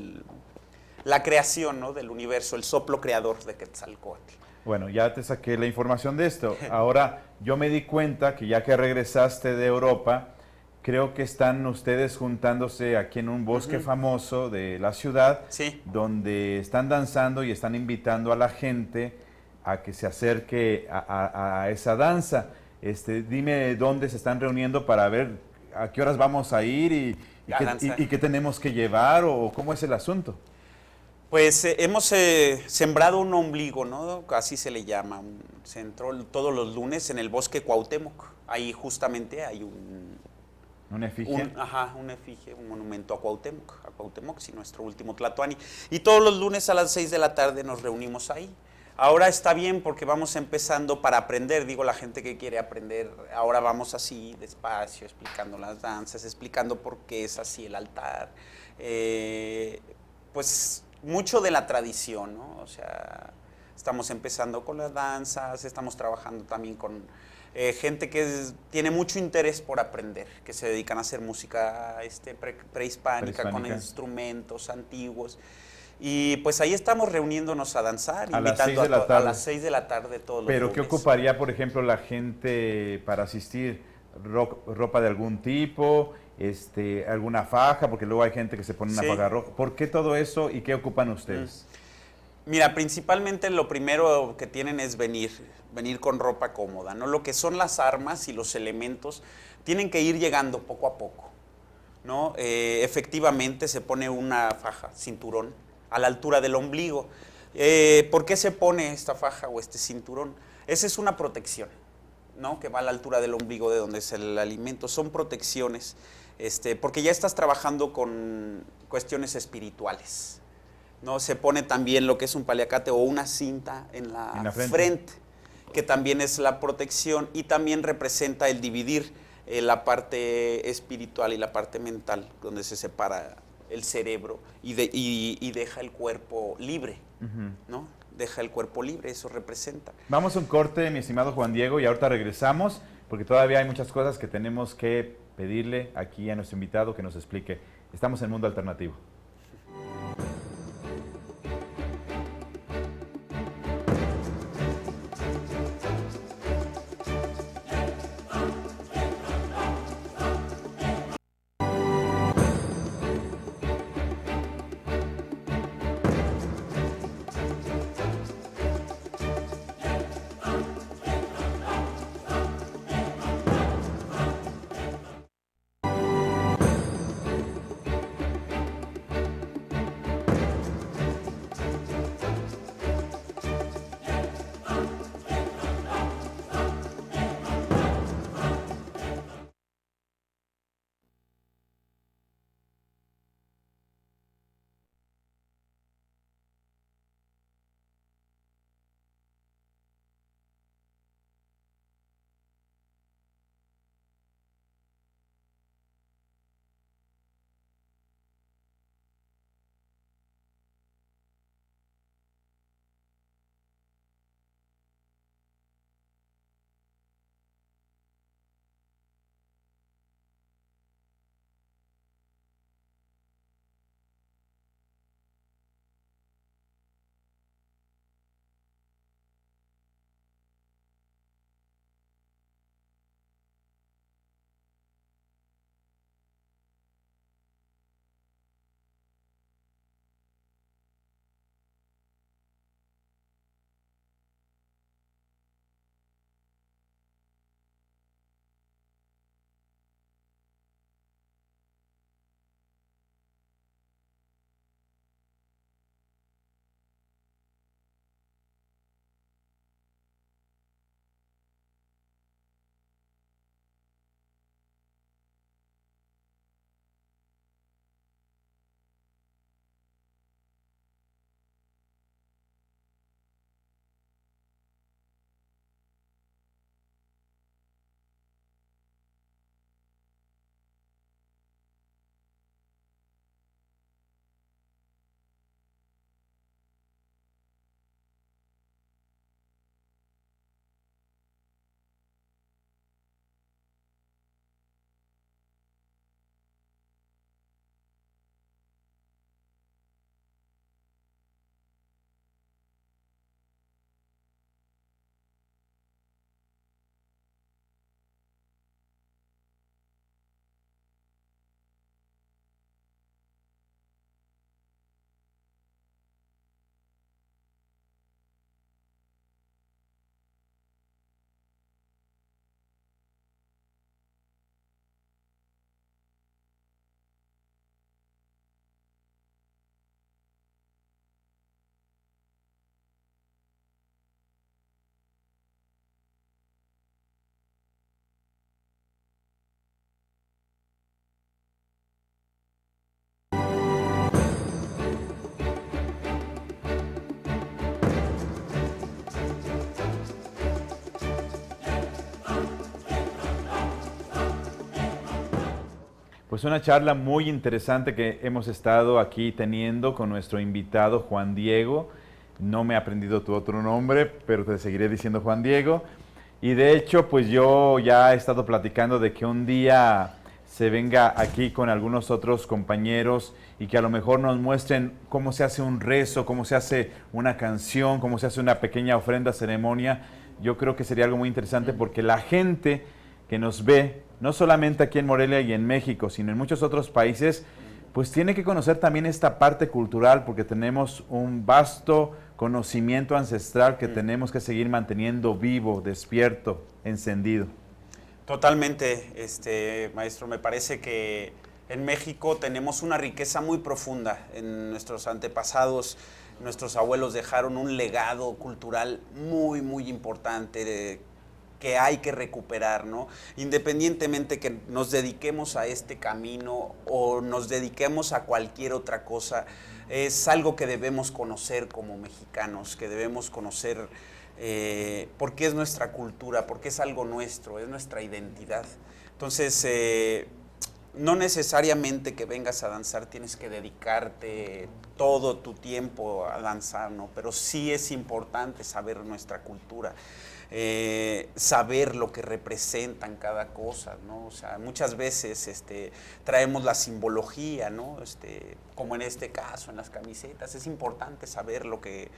la creación, ¿no? Del universo, el soplo creador de Quetzalcóatl. Bueno, ya te saqué la información de esto. Ahora, yo me di cuenta que ya que regresaste de Europa, creo que están ustedes juntándose aquí en un bosque famoso de la ciudad, sí, donde están danzando y están invitando a la gente a que se acerque a esa danza. Dime dónde se están reuniendo para ver a qué horas vamos a ir y qué tenemos que llevar o cómo es el asunto. Pues hemos sembrado un ombligo, ¿no? Así se le llama. Se entró todos los lunes en el bosque Cuauhtémoc. Ahí justamente hay ¿Una efigie? Un efigie, un monumento a Cuauhtémoc, sí, nuestro último Tlatoani. Y todos los lunes a las 6 de la tarde nos reunimos ahí. Ahora está bien porque vamos empezando para aprender, digo, la gente que quiere aprender, ahora vamos así, despacio, explicando las danzas, explicando por qué es así el altar. Pues mucho de la tradición, ¿no? O sea, estamos empezando con las danzas, estamos trabajando también con gente que tiene mucho interés por aprender, que se dedican a hacer música prehispánica con instrumentos antiguos. Y pues ahí estamos reuniéndonos a danzar, invitando a las 6 de la tarde todos los ¿Pero lunes. qué ocuparía, por ejemplo, la gente para asistir? ¿Ropa de algún tipo? ¿Alguna faja? Porque luego hay gente que se pone una faja roja. ¿Por qué todo eso y qué ocupan ustedes? Mira, principalmente lo primero que tienen es venir con ropa cómoda, ¿no? Lo que son las armas y los elementos tienen que ir llegando poco a poco, ¿no? Efectivamente se pone una faja, cinturón, a la altura del ombligo. ¿Por qué se pone esta faja o este cinturón? Esa es una protección, ¿no? Que va a la altura del ombligo de donde es el alimento. Son protecciones, porque ya estás trabajando con cuestiones espirituales, ¿no? Se pone también lo que es un paliacate o una cinta en la frente, que también es la protección y también representa el dividir la parte espiritual y la parte mental, donde se separa el cerebro y deja el cuerpo libre, ¿no? Deja el cuerpo libre, eso representa. Vamos a un corte, mi estimado Juan Diego, y ahorita regresamos, porque todavía hay muchas cosas que tenemos que pedirle aquí a nuestro invitado que nos explique. Estamos en Mundo Alternativo. Pues una charla muy interesante que hemos estado aquí teniendo con nuestro invitado Juan Diego. No me he aprendido tu otro nombre, pero te seguiré diciendo Juan Diego. Y de hecho, pues yo ya he estado platicando de que un día se venga aquí con algunos otros compañeros y que a lo mejor nos muestren cómo se hace un rezo, cómo se hace una canción, cómo se hace una pequeña ofrenda, ceremonia. Yo creo que sería algo muy interesante porque la gente que nos ve, no solamente aquí en Morelia y en México, sino en muchos otros países, pues tiene que conocer también esta parte cultural porque tenemos un vasto conocimiento ancestral que tenemos que seguir manteniendo vivo, despierto, encendido. Totalmente, maestro. Me parece que en México tenemos una riqueza muy profunda. En nuestros antepasados, nuestros abuelos dejaron un legado cultural muy, muy importante que hay que recuperar, ¿no? Independientemente que nos dediquemos a este camino o nos dediquemos a cualquier otra cosa, es algo que debemos conocer como mexicanos, que debemos conocer porque es nuestra cultura, porque es algo nuestro, es nuestra identidad. Entonces, no necesariamente que vengas a danzar tienes que dedicarte todo tu tiempo a danzar, ¿no? Pero sí es importante saber nuestra cultura, saber lo que representan cada cosa, ¿no? O sea, muchas veces traemos la simbología, ¿no? Como en este caso, en las camisetas, es importante saber lo que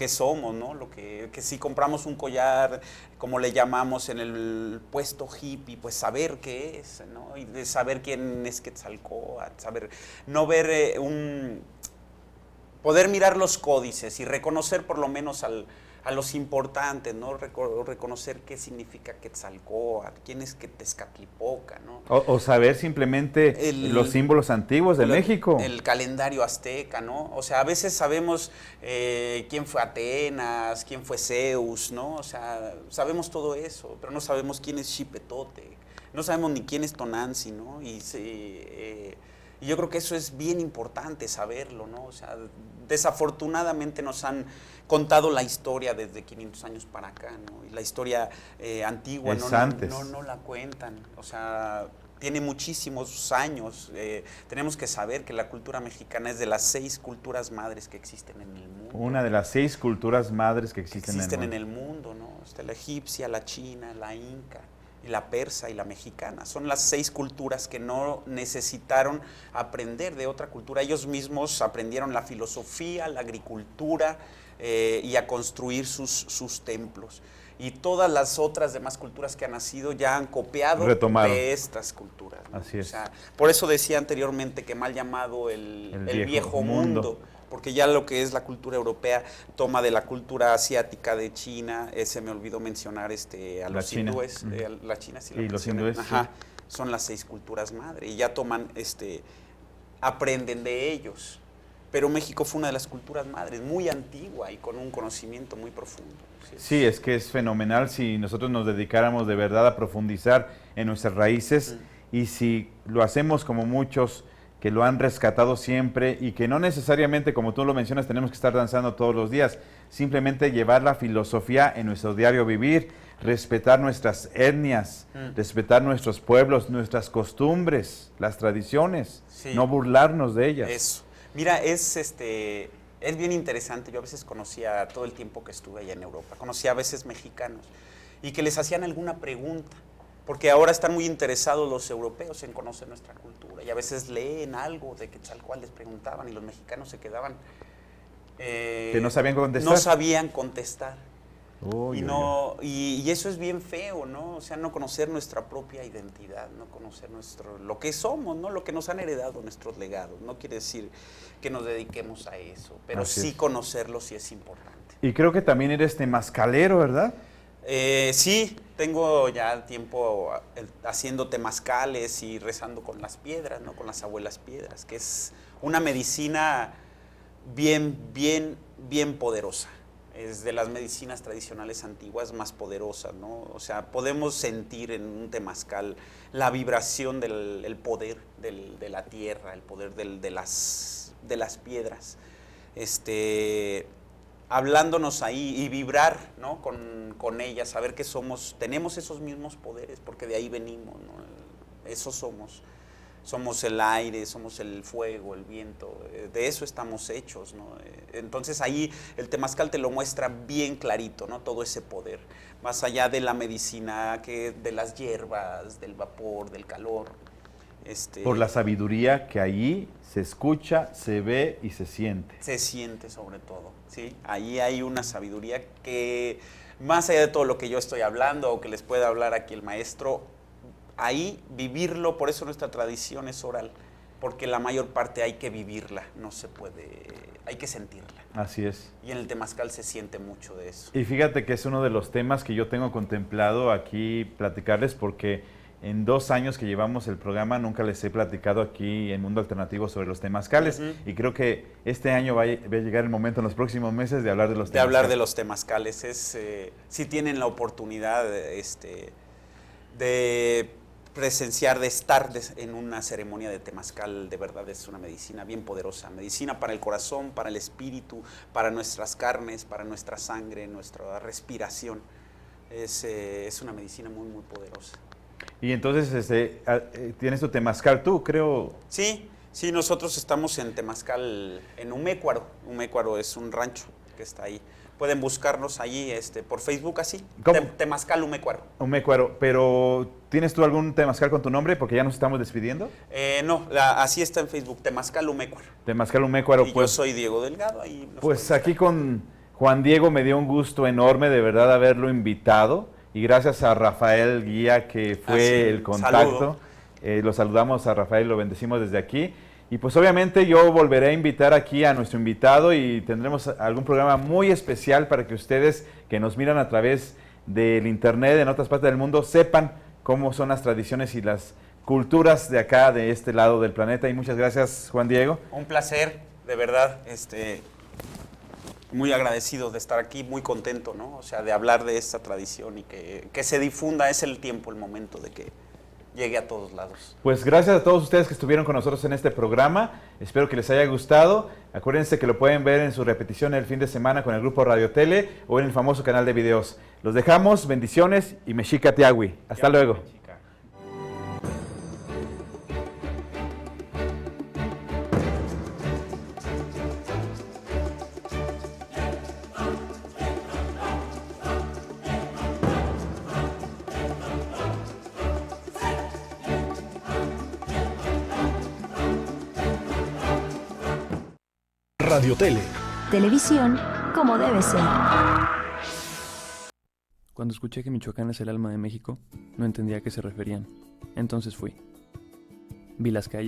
somos, ¿no? Que si compramos un collar, como le llamamos en el puesto hippie, pues saber qué es, ¿no? Y de saber quién es Quetzalcóatl, saber, no ver poder mirar los códices y reconocer por lo menos a los importantes, ¿no? Reconocer qué significa Quetzalcóatl, quién es Tezcatlipoca, ¿no? O saber simplemente los símbolos antiguos de México. El calendario azteca, ¿no? O sea, a veces sabemos quién fue Atenas, quién fue Zeus, ¿no? O sea, sabemos todo eso, pero no sabemos quién es Xipetotec, no sabemos ni quién es Tonantzin, ¿no? Y yo creo que eso es bien importante saberlo, ¿no? O sea, desafortunadamente nos han contado la historia desde 500 años para acá, ¿no? Y la historia antigua no la cuentan. O sea, tiene muchísimos años. Tenemos que saber que la cultura mexicana es de las 6 culturas madres que existen en el mundo. Una de las 6 culturas madres que existen en el mundo, ¿no? Está la egipcia, la china, la inca, y la persa y la mexicana. Son las 6 culturas que no necesitaron aprender de otra cultura. Ellos mismos aprendieron la filosofía, la agricultura y a construir sus templos. Y todas las otras demás culturas que han nacido ya han copiado de estas culturas, ¿no? Así es. O sea, por eso decía anteriormente que mal llamado el viejo mundo. Porque ya lo que es la cultura europea toma de la cultura asiática de China, se me olvidó mencionar a los hindúes, la China sí y los hindúes, ajá, sí. Son las 6 culturas madre y ya toman, aprenden de ellos. Pero México fue una de las culturas madres, muy antigua y con un conocimiento muy profundo. Sí, es que es fenomenal si nosotros nos dedicáramos de verdad a profundizar en nuestras raíces y si lo hacemos como muchos que lo han rescatado siempre y que no necesariamente, como tú lo mencionas, tenemos que estar danzando todos los días, simplemente llevar la filosofía en nuestro diario vivir, respetar nuestras etnias, respetar nuestros pueblos, nuestras costumbres, las tradiciones, no burlarnos de ellas. Eso. Mira, es bien interesante. Yo a veces conocía, todo el tiempo que estuve allá en Europa, conocía a veces mexicanos y que les hacían alguna pregunta. Porque ahora están muy interesados los europeos en conocer nuestra cultura y a veces leen algo de Quetzalcóatl, les preguntaban y los mexicanos se quedaban... que no sabían contestar. No sabían contestar. Y eso es bien feo, ¿no? O sea, no conocer nuestra propia identidad, no conocer lo que somos, ¿no? Lo que nos han heredado nuestros legados. No quiere decir que nos dediquemos a eso, pero sí conocerlo sí es importante. Y creo que también eres temazcalero, ¿verdad? Sí, tengo ya tiempo haciendo temazcales y rezando con las piedras, ¿no? Con las abuelas piedras, que es una medicina bien poderosa. Es de las medicinas tradicionales antiguas más poderosas, ¿no? O sea, podemos sentir en un temazcal la vibración del poder de la tierra, el poder de las piedras. Hablándonos ahí y vibrar, ¿no? con ellas, saber que tenemos esos mismos poderes, porque de ahí venimos, ¿no? Eso somos. Somos el aire, somos el fuego, el viento, de eso estamos hechos, ¿no? Entonces ahí el temazcal te lo muestra bien clarito, ¿no? Todo ese poder, más allá de la medicina, de las hierbas, del vapor, del calor. Por la sabiduría que allí se escucha, se ve y se siente. Se siente sobre todo, ¿sí? Ahí hay una sabiduría que, más allá de todo lo que yo estoy hablando o que les pueda hablar aquí el maestro, ahí vivirlo, por eso nuestra tradición es oral, porque la mayor parte hay que vivirla, no se puede, hay que sentirla. Así es. Y en el temazcal se siente mucho de eso. Y fíjate que es uno de los temas que yo tengo contemplado aquí platicarles, porque en 2 años que llevamos el programa nunca les he platicado aquí en Mundo Alternativo sobre los temazcales. Y creo que este año va a llegar el momento en los próximos meses de hablar de los temazcales. De hablar de los temazcales. Si tienen la oportunidad de presenciar, de estar en una ceremonia de temazcal, de verdad es una medicina bien poderosa. Medicina para el corazón, para el espíritu, para nuestras carnes, para nuestra sangre, nuestra respiración. Es una medicina muy, muy poderosa. Y entonces, ¿tienes tu temazcal tú, creo? Sí, nosotros estamos en Temazcal, en Umécuaro. Umécuaro es un rancho que está ahí. Pueden buscarnos ahí por Facebook así, Temazcal Umécuaro. Umécuaro, pero ¿tienes tú algún temazcal con tu nombre? Porque ya nos estamos despidiendo. No, así está en Facebook, Temazcal Umécuaro. Temazcal Umécuaro. Y pues, yo soy Diego Delgado. Ahí pues aquí con Juan Diego me dio un gusto enorme de verdad haberlo invitado. Y gracias a Rafael Guía, que fue el contacto. Lo saludamos a Rafael, lo bendecimos desde aquí. Y pues obviamente yo volveré a invitar aquí a nuestro invitado y tendremos algún programa muy especial para que ustedes que nos miran a través del internet en otras partes del mundo sepan cómo son las tradiciones y las culturas de acá, de este lado del planeta. Y muchas gracias, Juan Diego. Un placer, de verdad, muy agradecido de estar aquí, muy contento, ¿no? O sea, de hablar de esta tradición y que se difunda, es el tiempo, el momento de que llegue a todos lados. Pues gracias a todos ustedes que estuvieron con nosotros en este programa. Espero que les haya gustado. Acuérdense que lo pueden ver en su repetición el fin de semana con el grupo Radio Tele o en el famoso canal de videos. Los dejamos, bendiciones y Mexica Tiagui. Hasta luego. Radio Tele. Televisión como debe ser. Cuando escuché que Michoacán es el alma de México, no entendía a qué se referían. Entonces fui. Vi las calles.